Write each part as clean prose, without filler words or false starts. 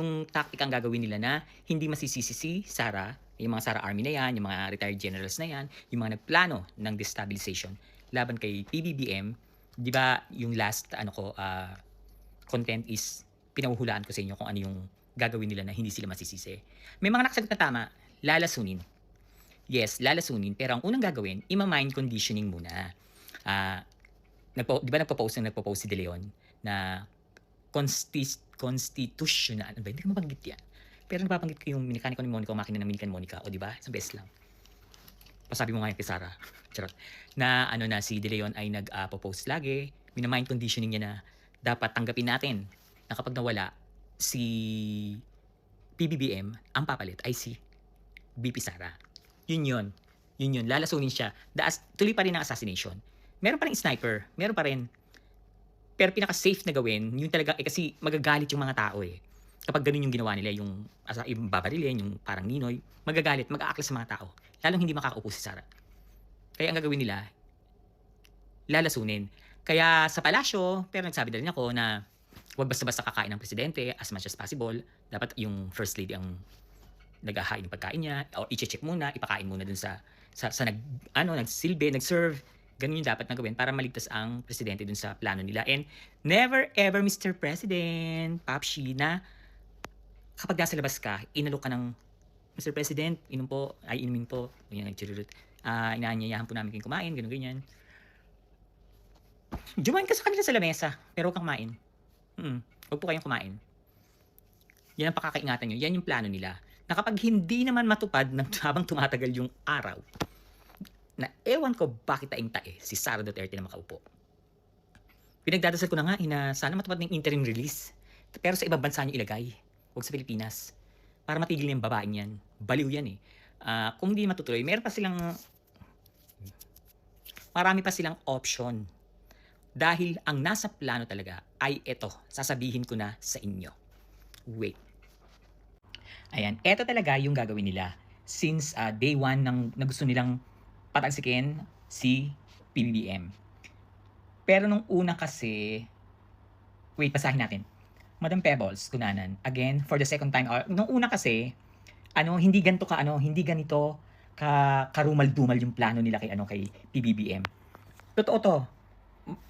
Yung tactic ang gagawin nila na hindi masisisi si Sara, yung mga Sara Army na yan, yung mga retired generals na yan, yung mga nagplano ng destabilization laban kay PBBM. 'Di ba yung last content is pinahuhulaan ko sa inyo kung ano yung gagawin nila na hindi sila masisisi. May mga nakasagot na tama, lalasunin. Yes, lalasunin, pero ang unang gagawin, ima-mind conditioning muna. Ah, 'Di ba nagpo-post si De Leon na constitutional, ano ba, hindi ko mabanggit 'yan. Pero nababanggit ko yung mekaniko ni Monica, o makina ng Minikan Monica, o 'di ba, isang beses lang. Pasabi mo nga yan kay Sarah, charot. Na ano na si De Leon ay po-post lagi, mina-mind conditioning niya na dapat tanggapin natin na kapag nawala si PBBM, ang papalit ay si VP Sara. Yun yun. Yun yun. Lalasunin siya. Tuloy pa rin ang assassination. Meron pa rin sniper. Meron pa rin. Pero pinaka-safe na gawin, yun talaga, kasi magagalit yung mga tao eh. Kapag ganun yung ginawa nila, yung babarilin, yung parang Ninoy, magagalit, mag-aaklas sa mga tao. Lalong hindi makakaupo si Sara. Kaya ang gagawin nila, lalasunin. Kaya sa palasyo, pero nagsabi na rin ako na huwag basta-basta kakain ng presidente as much as possible. Dapat yung first lady ang naghahain ng pagkain niya, o i-check muna, ipakain muna dun sa nagsilbi, nag-serve. Ganun yung dapat na gawin para maligtas ang presidente dun sa plano nila. And never ever, Mr. President, Papshi, na kapag nasa labas ka, inalok ka ng Mr. President, inumin po. Ganyan, nagchirurut. Inaanyayahan po namin kayong kumain, ganun ganyan. Jumain ka sa kanila sa lamesa, pero huwag kang kumain. Huwag po kayong kumain. Yan ang pakakaingatan nyo. Yan yung plano nila. Na kapag hindi naman matupad habang tumatagal yung araw, na ewan ko bakit taing-tae si Sara Duterte na makaupo. Pinagdadasal ko na nga na sana matupad ng interim release. Pero sa ibang bansa nyo ilagay. Huwag sa Pilipinas. Para matigil na yung babaeng yan. Baliw yan eh. Kung hindi matutuloy, marami pa silang option. Dahil ang nasa plano talaga ay eto. Sasabihin ko na sa inyo. Wait. Ayan, eto talaga yung gagawin nila. Since day one na gusto nilang patalsikin si PBBM. Pero nung una kasi, wait, basahin natin. Madam Pebbles, kunanan, again, for the second time, nung una kasi, hindi ganito karumal-dumal yung plano nila kay PBBM. Totoo to.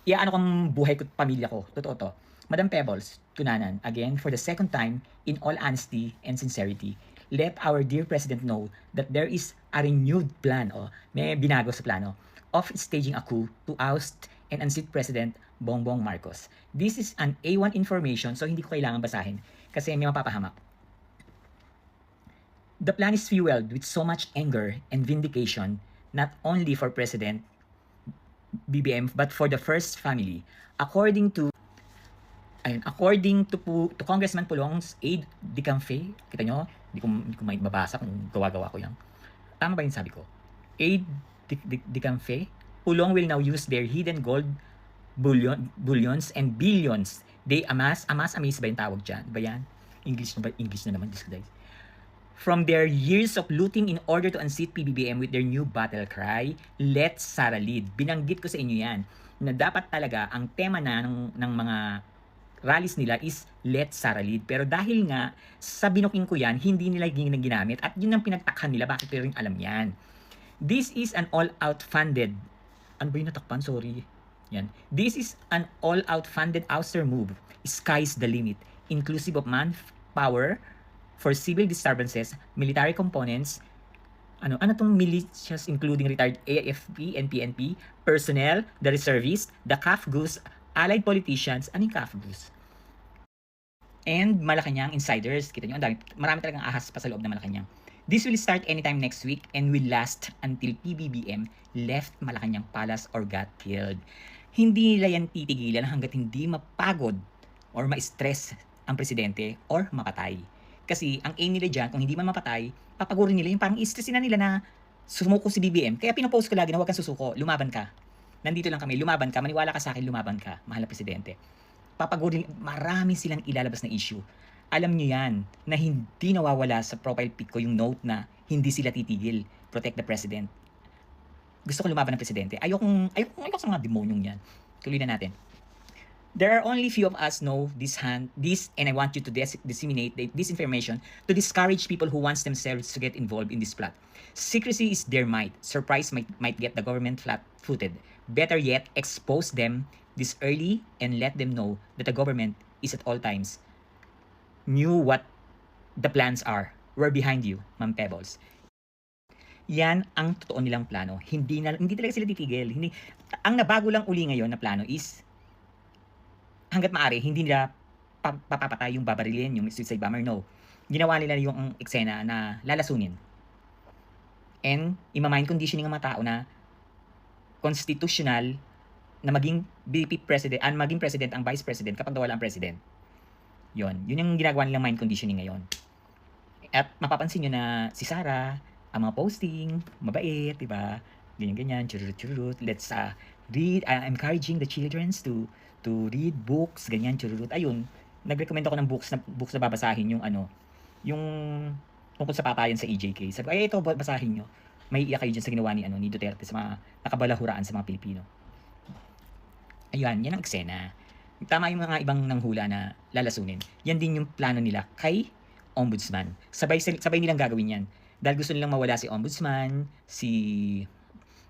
Kang buhay ko, pamilya ko. Totoo to. Madam Pebbles, kunanan, again, for the second time, in all honesty and sincerity, let our dear President know that there is a renewed plan, may binago sa plano, of staging a coup to oust and unseat President Bongbong Marcos. This is an A1 information, so hindi ko kailangan basahin kasi may mapapahamak. The plan is fueled with so much anger and vindication, not only for President BBM, but for the first family. According to Congressman Pulong's aide de camp, kita nyo, hindi ko may mabasa kung gawa-gawa ko yan. Tama ba yung sabi ko? Aide de camp, Pulong will now use their hidden gold bullions and billions they amass ba yung tawag dyan? Ba yan? English na naman, guys. From their years of looting in order to unseat PBBM with their new battle cry, let Sara lead. Binanggit ko sa inyo yan, na dapat talaga ang tema na ng mga rallies nila is let Sara lead. Pero dahil nga sa binuking ko yan, hindi nila ginamit at yun ang pinagtakhan nila, bakit pero rin alam yan. This is an all-out funded, ano ba yung natakpan? Sorry. Yan. This is an all-out funded ouster move. Sky's the limit. Inclusive of manpower for civil disturbances, military components, tong militias including retired AFP and PNP, personnel, the reservists, the CAFGUs, allied politicians, yung CAFGUs? And Malacanang insiders, kita nyo, marami talagang ahas pa sa loob ng Malacanang. This will start anytime next week and will last until PBBM left Malacanang Palace or got killed. Hindi nila yan titigilan hanggat hindi mapagod or ma-stress ang presidente or mapatay. Kasi ang aim nila dyan, kung hindi man mapatay, papagurin nila yung parang stressin na nila na sumuko si BBM. Kaya pinopost ko lagi na huwag kang susuko, lumaban ka. Nandito lang kami, lumaban ka, maniwala ka sa akin, lumaban ka, mahal na presidente. Papagurin, marami silang ilalabas na issue. Alam nyo yan, na hindi nawawala sa profile pic ko yung note na hindi sila titigil, protect the president. Gusto ko lumaban ng presidente. Ayoko sa mga demonyong yan. Tuloy na natin. There are only few of us know this, and I want you to disseminate this information to discourage people who wants themselves to get involved in this plot. Secrecy is their might. Surprise might get the government flat-footed. Better yet, expose them this early and let them know that the government is at all times knew what the plans are. We're behind you, Ma'am Pebbles. Yan ang totoo nilang plano. Hindi talaga sila titigil. Ang nabago lang uli ngayon na plano is hangga't maaari, hindi nila papapatay yung babarilin, yung suicide bomber, no. Ginawa nila yung eksena na lalasunin. And ima-mind conditioning ang mga tao na constitutional na maging VP president, maging president ang vice president kapag wala ang president. Yun yung ginagawa nilang mind conditioning ngayon. At mapapansin nyo na si Sarah, ang mga posting, mabait, diba? Ganyan-ganyan, chururut-chururut. Let's read, encouraging the children to read books, ganyan, chururut. Ayun, nag-recommend ako ng books na babasahin yung tungkol sa patayan sa EJK. Sabi ko, ito, basahin nyo. May iyak kayo dyan sa ginawa ni Duterte sa mga nakabalahuraan sa mga Pilipino. Ayun, yan ang eksena. Tama yung mga ibang nanghula na lalasunin. Yan din yung plano nila kay Ombudsman. Sabay nilang gagawin yan. Dahil gusto nilang mawala si Ombudsman, si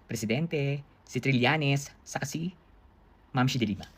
Presidente, si Trillanes, saka si Ma'am Shidilima.